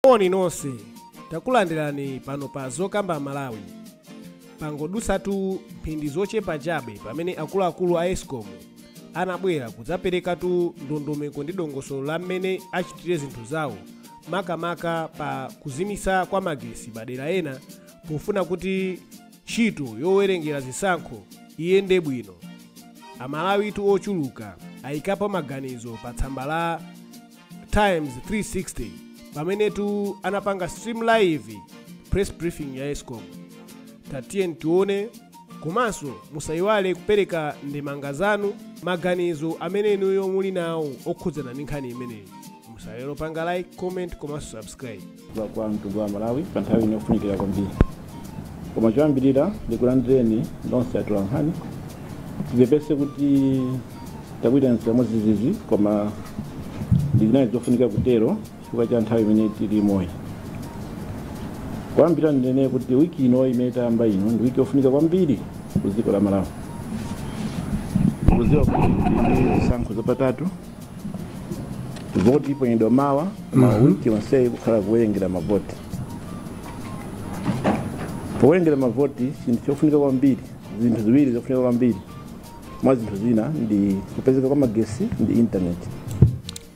Oni nonse takulandirani pano pa zokamba Malawi pangodusatu mphindi zochepa chabe pamene akuluakulu a Eskom anabwera kudzaperekatu ndondomeko ndi dongosolo la mmene achitire zinthu zawo makamaka pa kuzimisa kwa magesi padera ena pofuna kuti ntchito yowerengera zisankho iyende bwino. Amalawitu ochuluka ayikapo maganizo pa tsamba la Times 360 pamenetu anapanga stream live press briefing ya Eskom. Tatiyeni tione, komanso musayiwale kupereka ndemanga zanu, maganizo amene inuyo muli nawo okhudzana ndi nkhani imeneyi. Musayero panga like, comment komanso subscribe. Kwa mtundu wa Malawi pa nthawi inofunikira kwambiri. Koma choyambirira ndikulandireni nonse atola nkhani tipepese kuti takuitanitsa mozizizi koma ndinayi zofunika kutero chifukwa cha nthawi imene tili moyo. Kwambira ndinene kuti wiki ino imene tayamba ino ndi wiki yofunika kwambiri ku dziko la Malawi. Kuziwa kuti zisankho zapatatu voti ipoyendwa mawa wiki onseyi kukhala kuwerengera mavoti. Powerengera mavoti chinthu chofunika kwambiri, zinthu ziwiri zofunika kwambiri mwa zinthu zina ndi kupezeka kwa magesi ndi internet.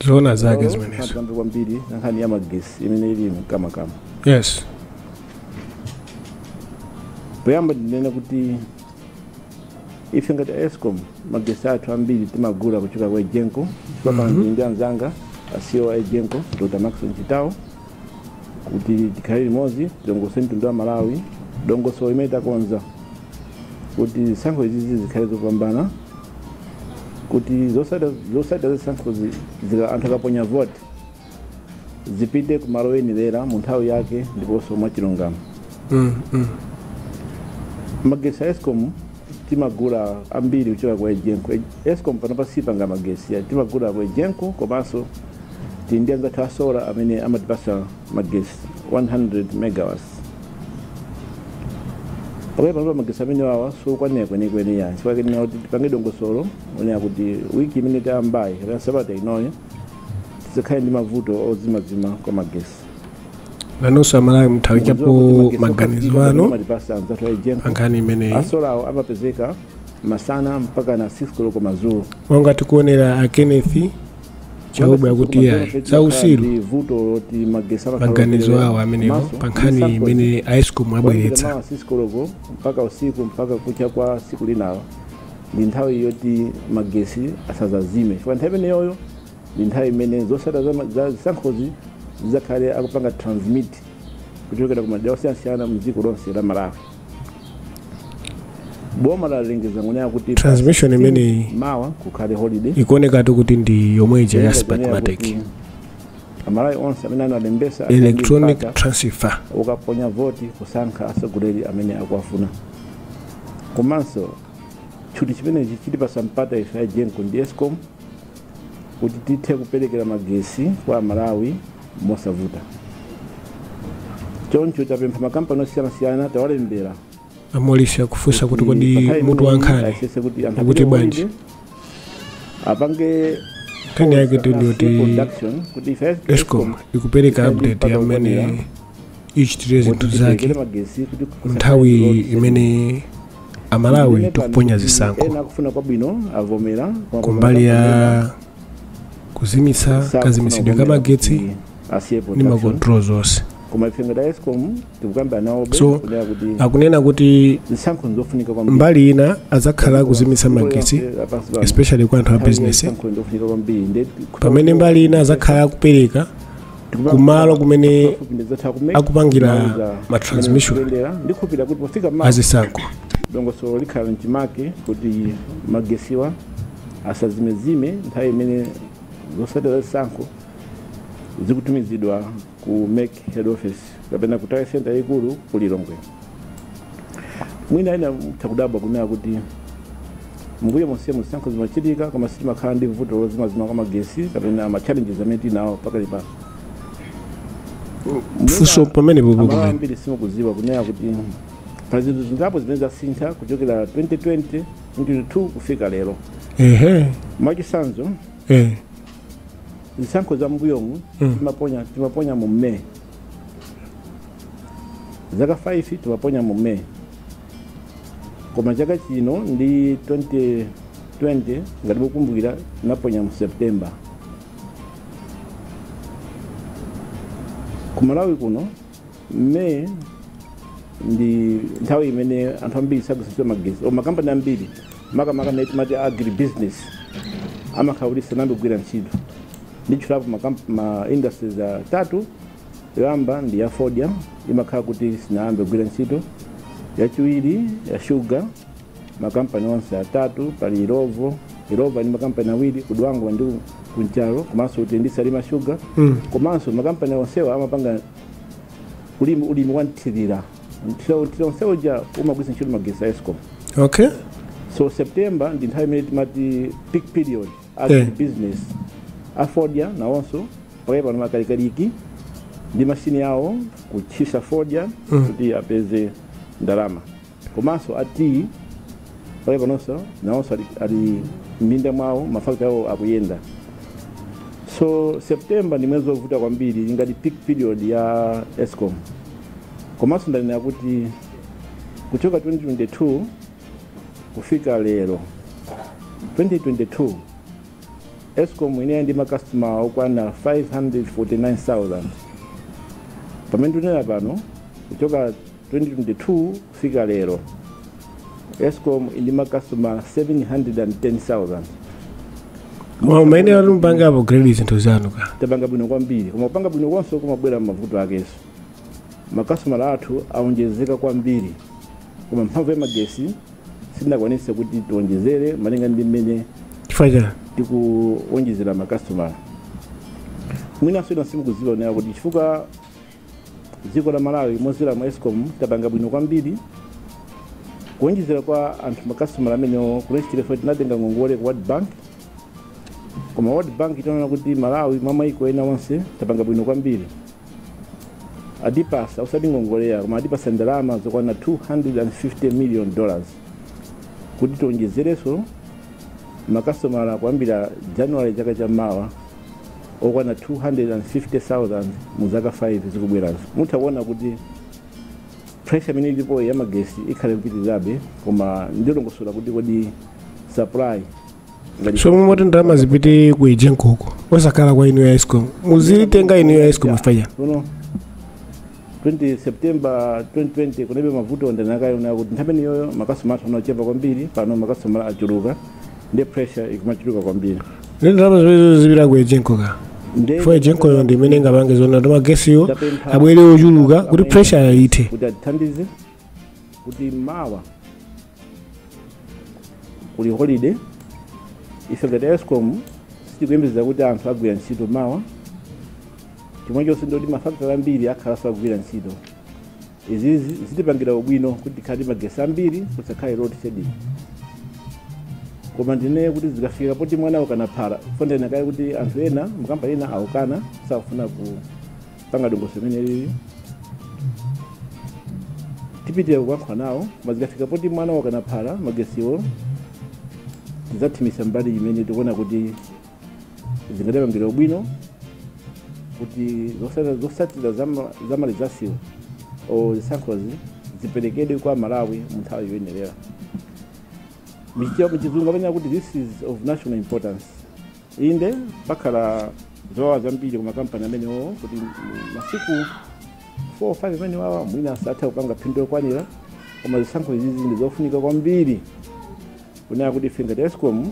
Zona zake zimenezo kwambiri kwambiri nkhani ya magesi imene ili kama. Yes. Poyamba ndinena kuti ife ngati Eskom magesi athu ambiri timagula kuchoka kwa Ejenko kwa ndi anzanga asiyo a Ejenko Dr. Maxon Chitao kuti tikhale limodzi dongosolo mtundu wa Malawi dongosolo imene takonza kuti zisankho izi zikhale zopambana kuti zosada zisankho zika anthu akaponya vote zipite ku malo oyenera mu nthawi yake ndiponso mwachilungamo. Magesi a Eskom timagula ambiri kuchoka kwa Ejenko. Eskom pano sipanga magesi timagula kwa Ejenko komanso ndi anzathu a solar amene amatipasa magesi 100 megawatts. Pano magesi amene wawa sokwanira kwenikweni yani chifukwa kenena kuti tipange dongosolo onena kuti wiki imene tayambayi kapena sabata inoyo tisakhale ndi mavuto ozimazima kwa magesi. Nanonso Amalawi muthawikapo maganizo ano ankhani imeneyi. Asolawo amapezeka masana mpaka na 6 koloko madzulo. Monga tikuonera a Kenneth chauba kuti za usiru maganizo awo amenewo pa nkhani imene a Eskom abweretsa. 6 koloko mpaka usiku mpaka kucha kwa siku linawo ndi nthawi yoti magesi asazazime. Chifukwa nthawi imeneyoyo ndi nthawi imene zosada za zisankhozi zizakhale akupanga transmit kuchokera ku madera osiyanasiyana mu dziko lonse la Malawi. Boma lalengeza ngonena kuti transmission imeneyi mawa kukhale holiday ikuonekatu kuti ndi yomweja ya Smartmatic Amalawi onse amene analembesa electronic transfer ukaponya voti kusankha atsogoleri amene akuwafuna. Komanso chuti chimenechi chitipasa mpata ife a Ejenko ndi Eskom kuti tithe kuperekera magesi kwa Malawi mosavuta. Choncho tapempha makampani osiyanasiyana tawalembera amolisi kufunsa kuti kodi mutu wankhani kuti bwanji apange kani yake kuti Eskom ikupereka update ya mmene ichitire zinthu zake nthawi imene Amalawi tikuponya zisankho kumbali ya kuzimisa kazimisidwe ka magetsi ndi makontrol zonse. So akunena kuti mbali ina azakhala kuzimisa magesi especially kwa anthu a business pamene mbali ina azakhala kupereka kumalo kumene akupangira ma transmission azisankho. Dongosolo likhala mchimake kuti magesiwa asazimezime nthawi imene zosada zisankho zikutumizidwa ku MEC head office kapena ku Tire Center ikulu ku Lilongwe. Mwina ina takudabwa kunena kuti mbuye monse zisankho zimachitika koma sitimakhala ndi vuto lozimazima kwa magesi kapena ma challenges amene tinawo pakali pano. Fuso pamene bobo ambiri simukuziwa kunena kuti pa zinthu zingapo zimene zasintha kuchokera 2020 22 kufika lero. Mwachisanzo zisankho za mbuyomu timaponya mu May zaka 5 timaponya mu May, koma chaka chino ndi 2020 ngati mukumbukira naponya mu September. Ku Malawi kuno May ndi nthawi imene anthu ambiri sagwiritsa magesi, makampani ambiri makamaka mati agribusiness amakhala kuti sanambogwira ntchito. Nditchulapo ma industries atatu. Yoyamba ndi ya Fodya imakhala kuti sinayambogwira ntchito. Yachiwiri ya sugar, makampani onse atatu, pali Ilova ndi makampani awiri kudwango ndi kunchalo, komanso kuti ndisalima sugar, komanso makampani onsewa amapanga ulimi wanthirira. Onse uja umagwiritsa ntchito magesi a Eskom. Okay. So September ndi nthawi imene timati peak period agribusiness. Afodya nawonso pakaipa na makalikaliki ndi mashini yawo kuchisa Fodya kuti apeze ndalama. Komanso ati pakaipa nawonso ali m'minda mwawo mafakta yawo akuyenda. So September ndi mwezi wovuta kwambiri ngati peak period ya Eskom. Komanso ndanena kuti kuchoka 2022 kufika lero 2022 Eskom ine ndi makastoma okwana 549,000. Pamene tunena pano kuchoka 2022 kufika lero Eskom ndi makastoma 710,000. Maene ali mpanga upgrade zinthu zanu ka. Tabanga bwino kwambiri. Koma kupanga bwino konso kumabwera mavuto akeso. Makastoma athu aonjezeka kwambiri. Koma mphamvu ya magesi sindakwanisa kuti tionjezere malinga ndi mmene chifukwa tikuonjezera makastoma. Mwinanso ina simukuziwa nayo kuti chifukwa dziko la Malawi mozera mu Eskom tabanga bwino kwambiri. Kuonjezera kwa anthu makastoma amene kulechitira foti tinatenga ngongole ku World Bank. Koma World Bank itaona kuti Malawi mwa maiko ena onse tabanga bwino kwambiri. Adipasa usati ngongole koma adipasa ndalama zokwana $250 million kuti tionjezereso makastoma kuyambira January chaka chamawa okwana 250,000 mu zaka 5 zikubwerazo. Mutaona kuti pressure imene ilipo ya magesi ikhale kupitirabe, koma ndilongosola kuti kodi supply so mumoti ndalama zipite ku Ejenko huko osakhala kwa inu ya Eskom muzilitenga inu ya Eskom mafanya 20 September 2020 kunebe mavuto ndanakayo na kuti nthawi yoyo makastoma athu anachepa kwambiri, pano makastoma achuluka ndi pressure ikumachuluka kwambiri. Ndalama zozo zipita ku Ejenko ka for Ejenko yo ndi imene ngapange zona ndo magesi yo abwere ochuluka kuti pressure ite kuti athandize kuti mawa kuli holiday ife ngati Eskom sitikuyembekeza kuti anthu agwira ntchito mawa. Chimwe chonse ndoti mafakitale ambiri akhala sagwira ntchito. Izizi zitipangira ubwino kuti khali magesi ambiri kusakhale load shedding. Koma ndine kuti zikafika poti mwana ukanaphala fondena kale kuti anthu ena makampani ena aukana safuna kupanga dongoso imene lili tipitira kukankha nawo, koma zikafika poti mwana ukanaphala magesiwo tizathimisa mbali imene tikuona kuti zingadapangira ubwino kuti zosatira zamalizasiyo o zisankhozi ziperekedwe kwa Malawi mu nthawi yoyenera. Michizungu amene kuti this is of national importance. Inde pakhala zowawa zambiri ku makampani amenewo kuti masiku 4 or 5 amene wawa mwina satha kupanga phindu lokwanira, koma zisankhozi izi ndi zofunika kwambiri kunena kuti ife ngati Eskom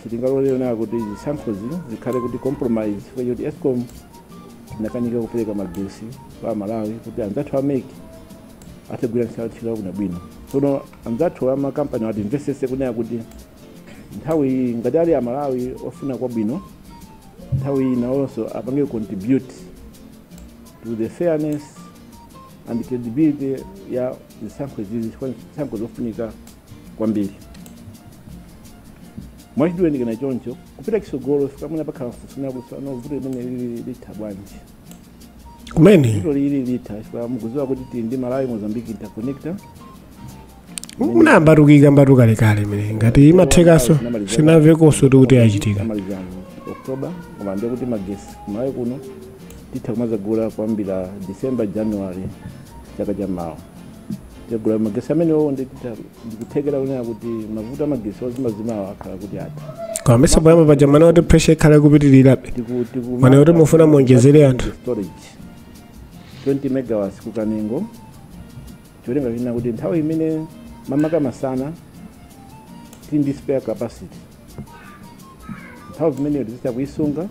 sitingalolera kuti zisankhozi zikhale kuti compromise kwa kuti Eskom inakanika kupereka magesi kwa Malawi kuti anzathu ameki atagwira ntchito bwino. Sono anzathu amakampani wati investese kunena kuti nthawi ngati ali a Malawi ofuna kwa bwino, nthawi ina also apange contribute to the fairness and credibility ya zisankhozi izi, zisankhozi zofunika kwambiri. Mwachidweni kana choncho kupita kisogolo fika muna pakhala mfusuna kusana vuto imene litha bwanji kumene vuto lili litha fika mukuziwa kuti ndi Malawi Mozambique interconnector munambatukika mbatuka lekale mene ngati imathekaso sinavekonso kuti achitika October, koma ndiye kuti magesi Malawi kuno titha kumazagula kuyambira December January chaka chamawa tegula magesi amenewo ndikuthekera kunena kuti mavuto amagesi ozimazimawo akhala kuti ati kwamesa poyamba paja mana kuti pressure ikhala kupitirirabe mana kuti mufuna muonjezere anthu storage 20 megawatts kukanengo cholinga china kuti nthawi imene mamaka masana tindi spare capacity nthawi imeneyo tizita kuyisunga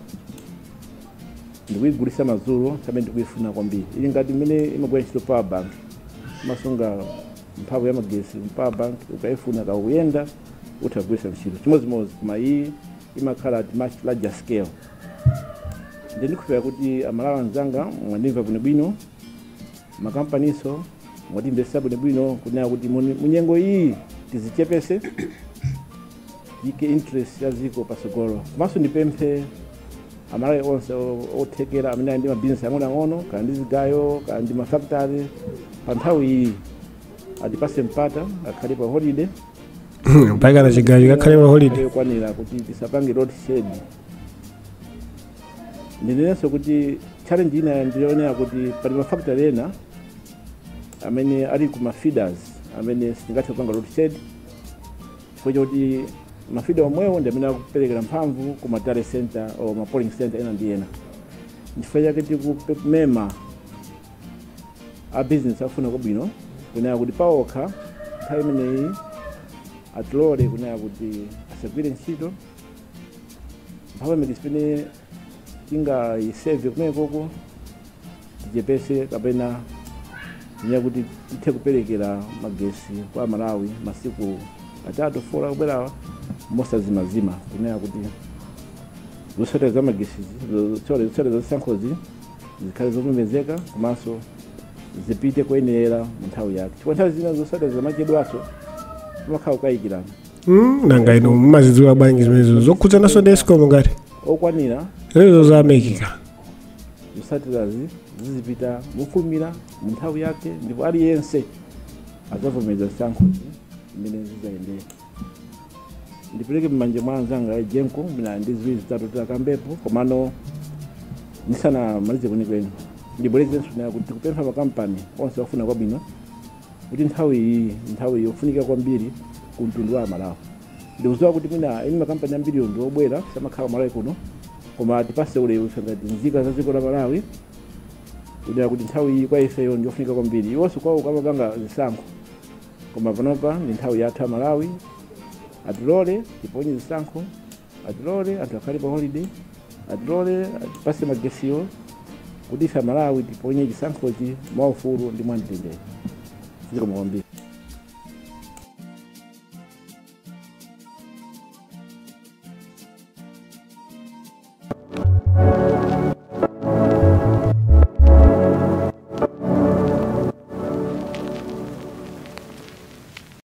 ndikuyigulisa madzulo samene ndikuyifuna kwambiri ili ngati imene imagwira ntchito power bank masunga mphamvu ya magesi power bank ukayifuna kakuyenda utagwirisa ntchito chimodzimodzi koma iyi imakhala at much larger scale ndi ndikufera kuti amalawi anzanga mwandimva bwinobwino makampaniso mwatimbesa bwinobwino kunena kuti munyengo iyi tizichepese ike interest ya ziko pasogolo komanso ndipemphe amalawi onse othekera amene ali ndi mabizinesi ang'onoang'ono kana ndi zigayo kana ndi mafactory pa nthawi iyi atipase mpata akhale pa holiday mpaka na chigayo chikakhale pa holiday yokwanira kuti tisapange road shed. Ndinenso kuti challenge ina ndionera kuti pali mafactory ena amene ali ku mafeeders amene singathe kupanga road shed chifukwa choti mafeeder omwewo ndi amene akuperekera mphamvu ku matare center o ma polling center ena ndi ena chifukwa chake tikumema a business afuna kwabwino kunena kuti paokha nthawi imeneyi atilole kunena kuti asagwire ntchito mphamvu imene tisipene tingayiseve kumenekoko tichepese kapena nya kuti tithe kuperekera magesi kwa Malawi masiku atatu 4 kubwerawa mosazimazima kunena kuti zosotea za magesi zosotea za sankhozi zikhale zomemezeka komanso zipite kuyenera mu nthawi yake chifukwa nthawi zina zosotea za machedwaso zimakhala kukayikirana nanga ino mumazidziwa bwanji zimenezo zokhudzananso ndi Eskom ngati okwanira lezo zamekika zosoteazi zizipita mofulumira mu nthawi yake ndipo aliyense adzavomereza sankhozi imene zizayendera. Ndipeleke m'manja mwa anzanga a Genco mina ndi ziwiri zitatu takambepo komano nisana malize kwenikweni ndibwerezenso na kuti kupempha makampani onse ofuna kwabwino kuti nthawi yofunika kwambiri ku mtundu wa Malawi. Ndikudziwa kuti mina ine makampani ambiri ndi obwera samakhala Malawi kuno koma tipase ulemu ngati nzika za dziko la Malawi kuti kuti nthawi kwa ifeyo ndi yofunika kwambiri iwonso kwawo kamapanga zisankho koma panopa ndi nthawi yatha Malawi atilole tiponye zisankho atilole anthu akhale pa holiday atilole atipase magesiyo kuti ife Malawi tiponye chisankhochi mwaufulu ndi mwamtendere ziko mwambiri.